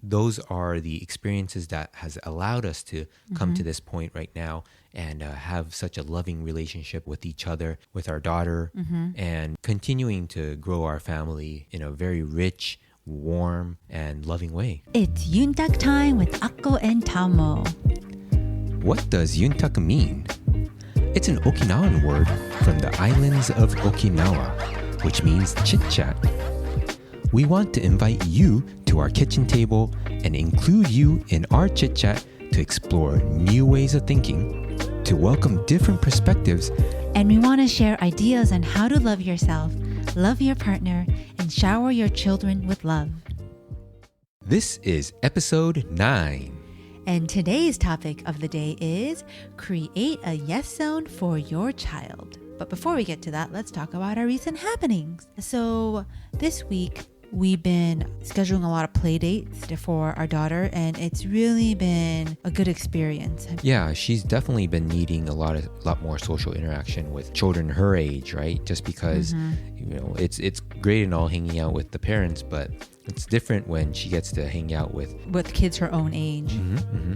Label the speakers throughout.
Speaker 1: those are the experiences that has allowed us to come to this point right now and have such a loving relationship with each other, with our daughter, and continuing to grow our family in a very rich, warm, and loving way.
Speaker 2: It's Yuntaku time with Akko and Tamo.
Speaker 1: What does Yuntaku mean? It's an Okinawan word from the islands of Okinawa, which means chit-chat. We want to invite you to our kitchen table and include you in our chit-chat to explore new ways of thinking, to welcome different perspectives,
Speaker 2: And we want to share ideas on how to love yourself, love your partner, and shower your children with love.
Speaker 1: This is episode 9.
Speaker 2: And today's topic of the day is create a yes zone for your child. But before we get to that, let's talk about our recent happenings. So this week, we've been scheduling a lot of play dates for our daughter, and it's really been a good experience.
Speaker 1: Yeah, she's definitely been needing a lot more social interaction with children her age, right? Just because, it's great and all hanging out with the parents, but it's different when she gets to hang out with
Speaker 2: kids her own age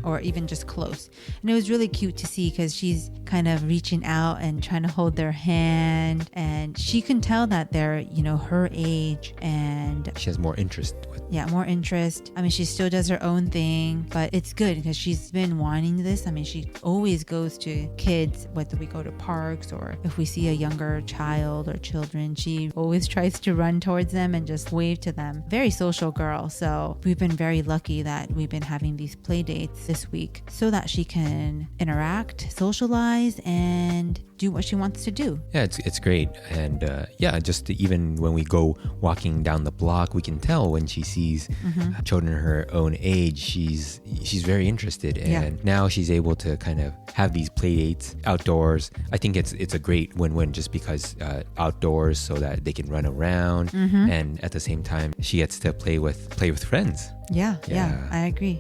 Speaker 2: or even just close. And it was really cute to see because she's kind of reaching out and trying to hold their hand, and she can tell that they're, her age, and
Speaker 1: she has more interest with.
Speaker 2: Yeah, more interest. I mean, she still does her own thing, but it's good because she's been wanting this. I mean, she always goes to kids, whether we go to parks or if we see a younger child or children, she always tries to run towards them and just wave to them. Very social girl. So we've been very lucky that we've been having these play dates this week so that she can interact, socialize, and do what she wants to do.
Speaker 1: Yeah, it's great. And just even when we go walking down the block, we can tell when she sees children her own age, she's very interested. And now she's able to kind of have these play dates outdoors. I think it's a great win-win just because outdoors so that they can run around, and at the same time she gets to play with friends.
Speaker 2: Yeah, I agree.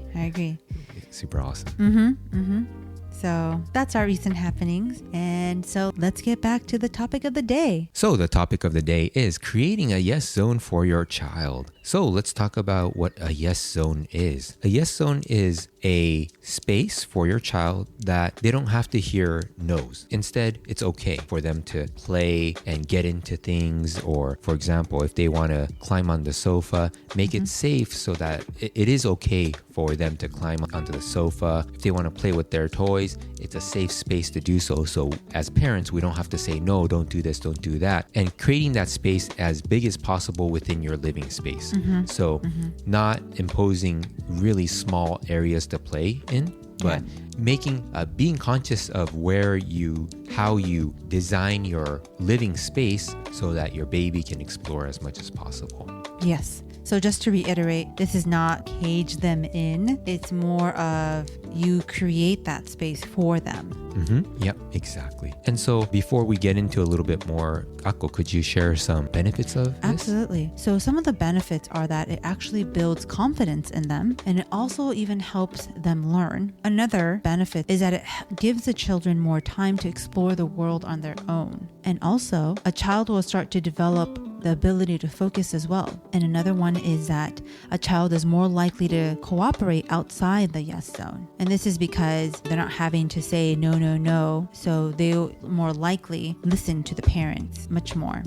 Speaker 1: Super awesome.
Speaker 2: So that's our recent happenings. And so let's get back to the topic of the day.
Speaker 1: So the topic of the day is creating a yes zone for your child. So let's talk about what a yes zone is. A yes zone is a space for your child that they don't have to hear no's. Instead, it's okay for them to play and get into things. Or, for example, if they want to climb on the sofa, make it safe so that it is okay for them to climb onto the sofa. If they want to play with their toys, it's a safe space to do so. So as parents, we don't have to say, no, don't do this, don't do that. And creating that space as big as possible within your living space. So not imposing really small areas to play in, but being conscious of how you design your living space so that your baby can explore as much as possible.
Speaker 2: Yes. So just to reiterate, this is not cage them in. It's more of you create that space for them.
Speaker 1: Yep, exactly. And so before we get into a little bit more, Akko, could you share some benefits of this?
Speaker 2: Absolutely. So some of the benefits are that it actually builds confidence in them, and it also even helps them learn. Another benefit is that it gives the children more time to explore the world on their own. And also, a child will start to develop the ability to focus as well. And another one is that a child is more likely to cooperate outside the yes zone. And this is because they're not having to say no, no, no. So they'll more likely listen to the parents much more.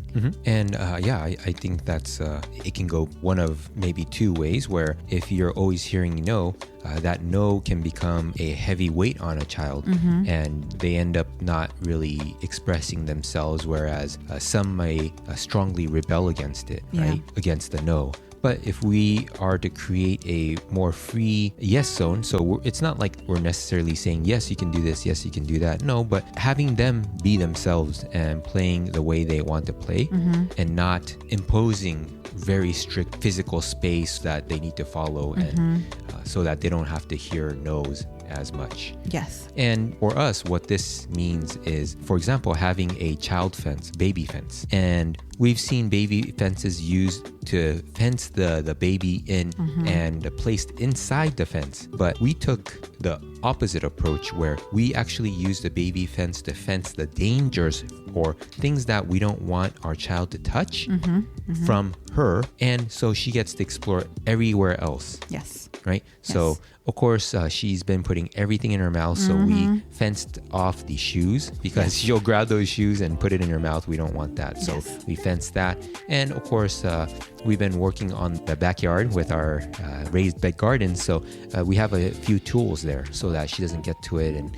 Speaker 1: And I think that's it can go one of maybe two ways, where if you're always hearing no, that no can become a heavy weight on a child, and they end up not really expressing themselves, whereas some may strongly rebel against it, right? Against the no. But if we are to create a more free yes zone, so it's not like we're necessarily saying, yes, you can do this, yes, you can do that. No, but having them be themselves and playing the way they want to play, and not imposing very strict physical space that they need to follow, and so that they don't have to hear no's as much.
Speaker 2: Yes.
Speaker 1: And for us, what this means is, for example, having a child fence, baby fence. And we've seen baby fences used to fence the baby in and placed inside the fence. But we took the opposite approach, where we actually used the baby fence to fence the dangers or things that we don't want our child to touch from her, and so she gets to explore everywhere else.
Speaker 2: Yes.
Speaker 1: Right? So, of course, she's been putting everything in her mouth. So we fenced off the shoes because she'll grab those shoes and put it in her mouth. We don't want that. So we fenced that. And of course, we've been working on the backyard with our raised bed garden. So we have a few tools there so that she doesn't get to it. And,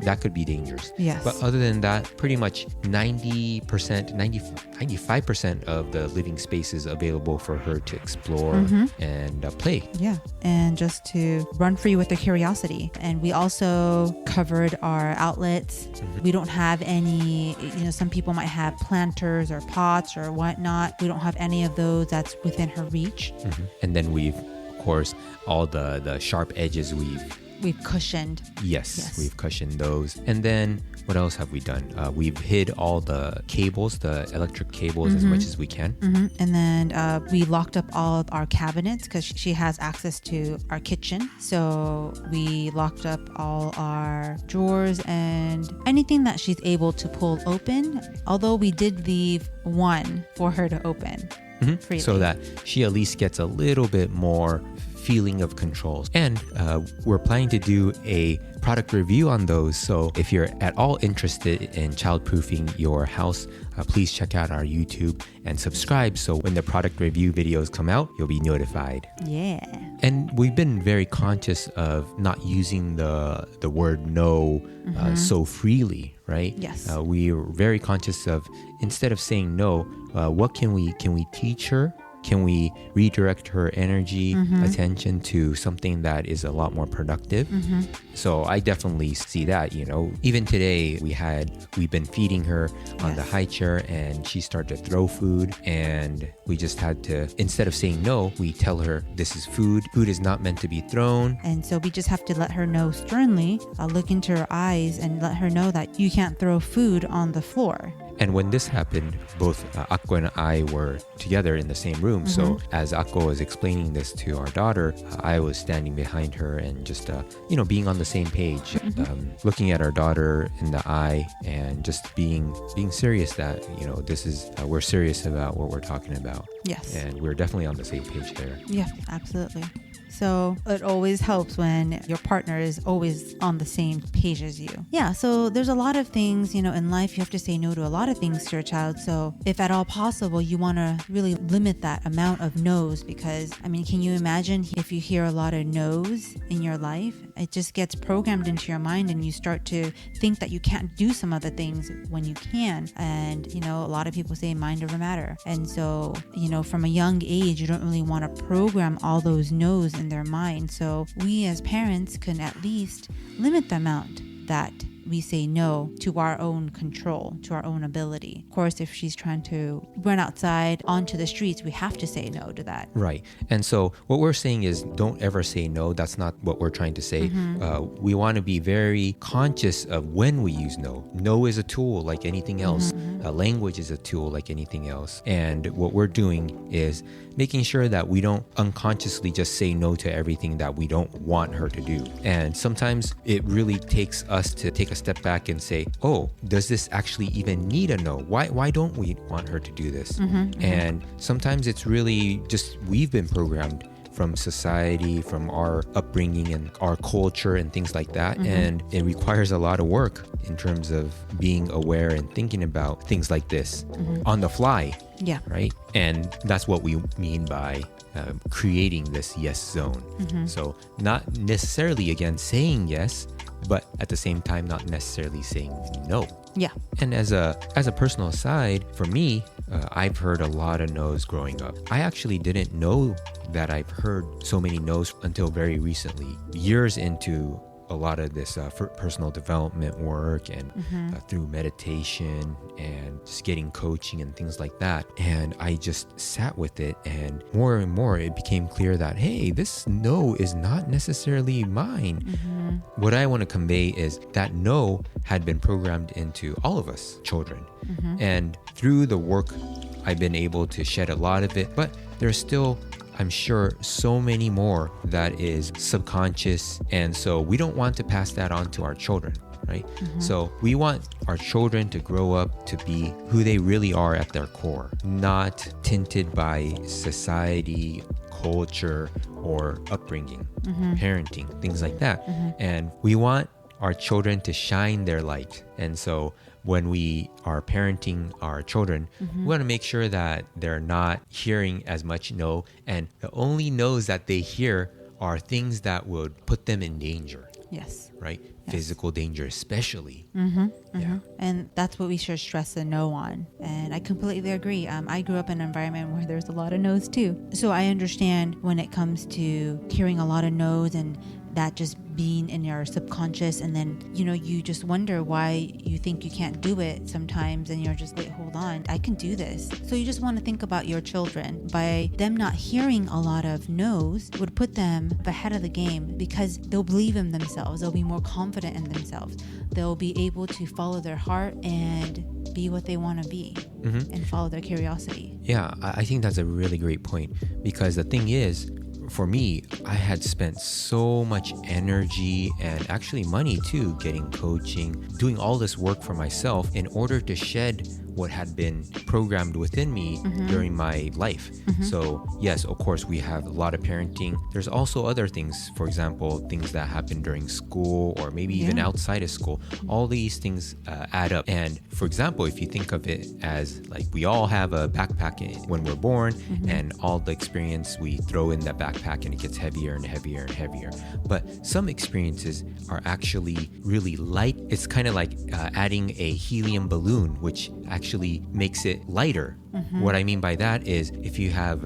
Speaker 1: that could be dangerous.
Speaker 2: Yes.
Speaker 1: But other than that, pretty much 95% of the living space is available for her to explore and play.
Speaker 2: Yeah. And just to run free with their curiosity. And we also covered our outlets. We don't have any, some people might have planters or pots or whatnot. We don't have any of those that's within her reach.
Speaker 1: And then we've, of course, all the sharp edges
Speaker 2: we've cushioned.
Speaker 1: Yes, we've cushioned those. And then what else have we done? We've hid all the cables, the electric cables as much as we can.
Speaker 2: And then we locked up all of our cabinets because she has access to our kitchen. So we locked up all our drawers and anything that she's able to pull open. Although we did leave one for her to open. Freely.
Speaker 1: So that she at least gets a little bit more feeling of control. And we're planning to do a product review on those. So if you're at all interested in childproofing your house, please check out our YouTube and subscribe. So when the product review videos come out, you'll be notified.
Speaker 2: Yeah.
Speaker 1: And we've been very conscious of not using the word no so freely, right?
Speaker 2: Yes.
Speaker 1: We are very conscious of, instead of saying no, what can we teach her? Can we redirect her energy, attention to something that is a lot more productive? So I definitely see that, Even today, we've been feeding her on the high chair and she started to throw food, and we just had to, instead of saying no, we tell her this is food. Food is not meant to be thrown.
Speaker 2: And so we just have to let her know sternly, look into her eyes and let her know that you can't throw food on the floor.
Speaker 1: And when this happened, both Akko and I were together in the same room. So as Akko was explaining this to our daughter, I was standing behind her and just, being on the same page, looking at our daughter in the eye and just being serious that, this is, we're serious about what we're talking about.
Speaker 2: Yes.
Speaker 1: And we're definitely on the same page there.
Speaker 2: Yeah, absolutely. So it always helps when your partner is always on the same page as you. Yeah, so there's a lot of things, in life you have to say no to a lot of things to your child. So if at all possible, you want to really limit that amount of no's because, can you imagine if you hear a lot of no's in your life? It just gets programmed into your mind and you start to think that you can't do some other things when you can. And, a lot of people say mind over matter. And so, from a young age, you don't really want to program all those no's in their mind. So we as parents can at least limit the amount that we say no to our own control, to our own ability. Of course, if she's trying to run outside onto the streets, we have to say no to that.
Speaker 1: Right. And so what we're saying is don't ever say no. That's not what we're trying to say. We want to be very conscious of when we use no. No is a tool like anything else. Language is a tool like anything else. And what we're doing is making sure that we don't unconsciously just say no to everything that we don't want her to do. And sometimes it really takes us to take a step back and say, oh, does this actually even need a no? Why don't we want her to do this? And sometimes it's really just we've been programmed from society, from our upbringing and our culture and things like that. And it requires a lot of work in terms of being aware and thinking about things like this on the fly.
Speaker 2: Yeah.
Speaker 1: Right. And that's what we mean by creating this yes zone. So not necessarily, again, saying yes, but at the same time, not necessarily saying no.
Speaker 2: Yeah.
Speaker 1: And as a personal aside, for me, I've heard a lot of no's growing up. I actually didn't know that I've heard so many no's until very recently, years into a lot of this personal development work and through meditation and just getting coaching and things like that. And I just sat with it, and more it became clear that, hey, this no is not necessarily mine. What I want to convey is that no had been programmed into all of us children. And through the work, I've been able to shed a lot of it, but there's still, I'm sure, so many more that is subconscious. And so we don't want to pass that on to our children. right? So we want our children to grow up to be who they really are at their core, not tinted by society, culture, or upbringing, parenting, things like that. And we want our children to shine their light. And so when we are parenting our children, we want to make sure that they're not hearing as much no, and the only no's that they hear are things that would put them in danger.
Speaker 2: Yes.
Speaker 1: Right?
Speaker 2: Yes.
Speaker 1: Physical danger especially. Yeah.
Speaker 2: And that's what we should stress the no on. And I completely agree. I grew up in an environment where there's a lot of no's too. So I understand when it comes to hearing a lot of no's and that just being in your subconscious, and then you just wonder why you think you can't do it sometimes, and you're just wait, hold on, I can do this. So you just want to think about your children. By them not hearing a lot of no's would put them ahead of the game, because they'll believe in themselves, they'll be more confident in themselves, they'll be able to follow their heart and be what they want to be, and follow their curiosity.
Speaker 1: Yeah, I think that's a really great point, because the thing is, for me, I had spent so much energy and actually money too, getting coaching, doing all this work for myself in order to shed what had been programmed within me during my life. So yes, of course, we have a lot of parenting. There's also other things, for example, things that happen during school or maybe even outside of school. All these things add up. And for example, if you think of it as like we all have a backpack when we're born, and all the experience we throw in that backpack and it gets heavier and heavier and heavier. But some experiences are actually really light. It's kind of like adding a helium balloon, which actually makes it lighter. What I mean by that is if you have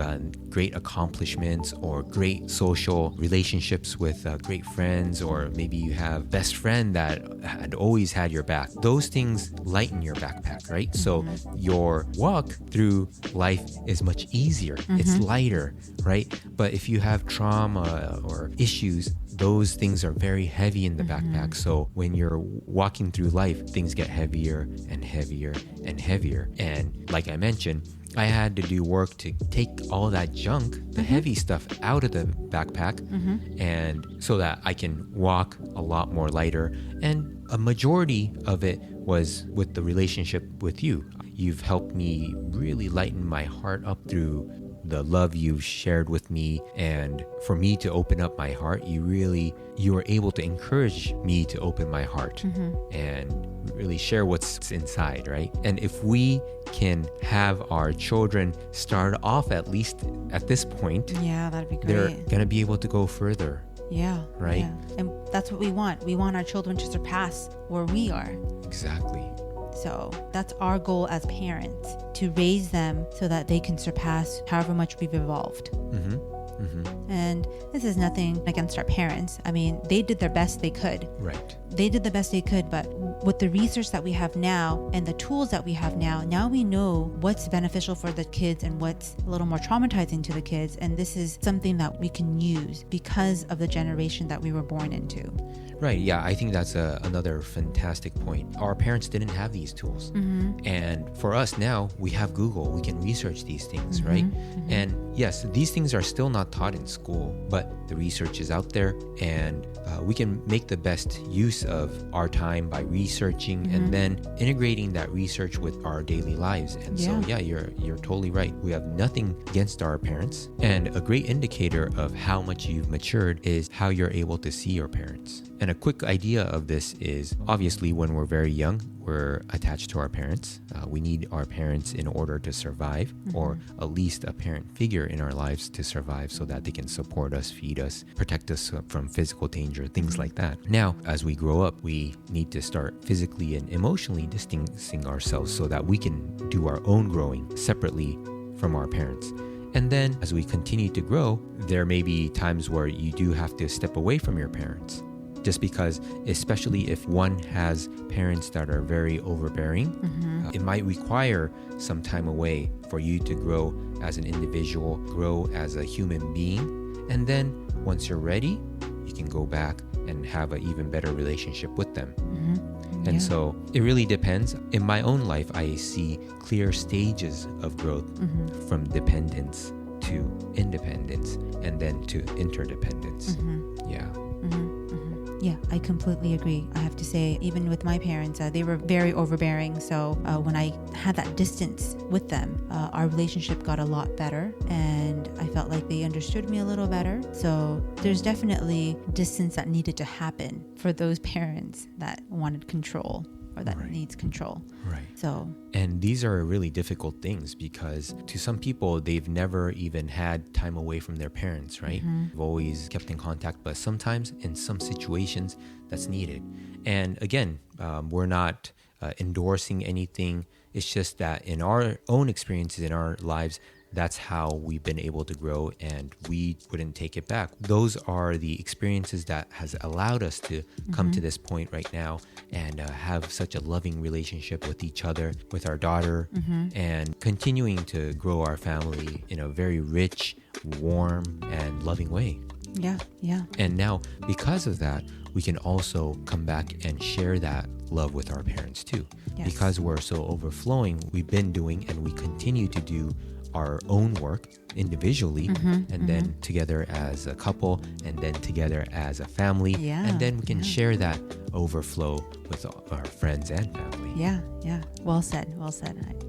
Speaker 1: great accomplishments or great social relationships with great friends, or maybe you have best friend that had always had your back, those things lighten your backpack, right? So your walk through life is much easier. It's lighter, right? But if you have trauma or issues, those things are very heavy in the backpack. So when you're walking through life, things get heavier and heavier and heavier. And like I mentioned, I had to do work to take all that junk, the heavy stuff, out of the backpack, and so that I can walk a lot more lighter. And a majority of it was with the relationship with you. You've helped me really lighten my heart up through the love you've shared with me, and for me to open up my heart, you were able to encourage me to open my heart and really share what's inside, right? And if we can have our children start off at least at this point,
Speaker 2: that'd be great.
Speaker 1: They're gonna be able to go further. Right?
Speaker 2: Yeah. And that's what we want. We want our children to surpass where we are.
Speaker 1: Exactly.
Speaker 2: So that's our goal as parents, to raise them so that they can surpass however much we've evolved. And this is nothing against our parents. I mean, they did their best they could.
Speaker 1: Right.
Speaker 2: They did the best they could, but with the research that we have now and the tools that we have now we know what's beneficial for the kids and what's a little more traumatizing to the kids. And this is something that we can use because of the generation that we were born into.
Speaker 1: Right. Yeah, I think that's another fantastic point. Our parents didn't have these tools. And for us now, we have Google. We can research these things, right? And yes, these things are still not taught in school, but the research is out there, and we can make the best use of our time by researching and then integrating that research with our daily lives. And so, you're totally right. We have nothing against our parents. And a great indicator of how much you've matured is how you're able to see your parents. And a quick idea of this is, obviously, when we're very young, we're attached to our parents. We need our parents in order to survive, or at least a parent figure in our lives to survive, so that they can support us, feed us, protect us from physical danger, things like that. Now, as we grow up, we need to start physically and emotionally distancing ourselves so that we can do our own growing separately from our parents. And then as we continue to grow, there may be times where you do have to step away from your parents. Just because, especially if one has parents that are very overbearing, it might require some time away for you to grow as an individual, grow as a human being. And then once you're ready, you can go back and have an even better relationship with them. And so it really depends. In my own life, I see clear stages of growth from dependence to independence and then to interdependence.
Speaker 2: Yeah, I completely agree. I have to say, even with my parents, they were very overbearing. So when I had that distance with them, our relationship got a lot better, and I felt like they understood me a little better. So there's definitely distance that needed to happen for those parents that wanted control or that needs control.
Speaker 1: Right.
Speaker 2: So,
Speaker 1: and these are really difficult things because to some people, they've never even had time away from their parents, right? They've always kept in contact, but sometimes in some situations that's needed. And again, we're not endorsing anything. It's just that in our own experiences in our lives, that's how we've been able to grow, and we wouldn't take it back. Those are the experiences that has allowed us to come to this point right now and have such a loving relationship with each other, with our daughter, and continuing to grow our family in a very rich, warm, and loving way.
Speaker 2: yeah.
Speaker 1: And now, because of that, we can also come back and share that love with our parents too.
Speaker 2: Yes.
Speaker 1: Because we're so overflowing, we've been doing and we continue to do our own work individually, and then together as a couple, and then together as a family, and then we can share that overflow with our friends and family.
Speaker 2: Yeah. Well said.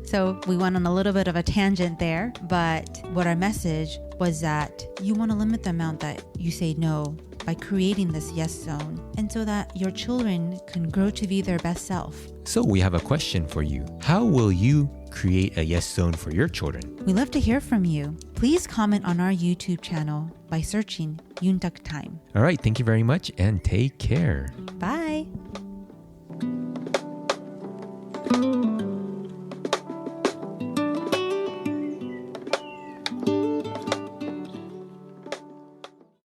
Speaker 2: So we went on a little bit of a tangent there, but what our message was that you want to limit the amount that you say no by creating this yes zone, and so that your children can grow to be their best self.
Speaker 1: So we have a question for you. How will you create a yes zone for your children?
Speaker 2: We love to hear from you. Please comment on our YouTube channel by searching Yuntaku Time.
Speaker 1: All right, thank you very much and take care.
Speaker 2: Bye.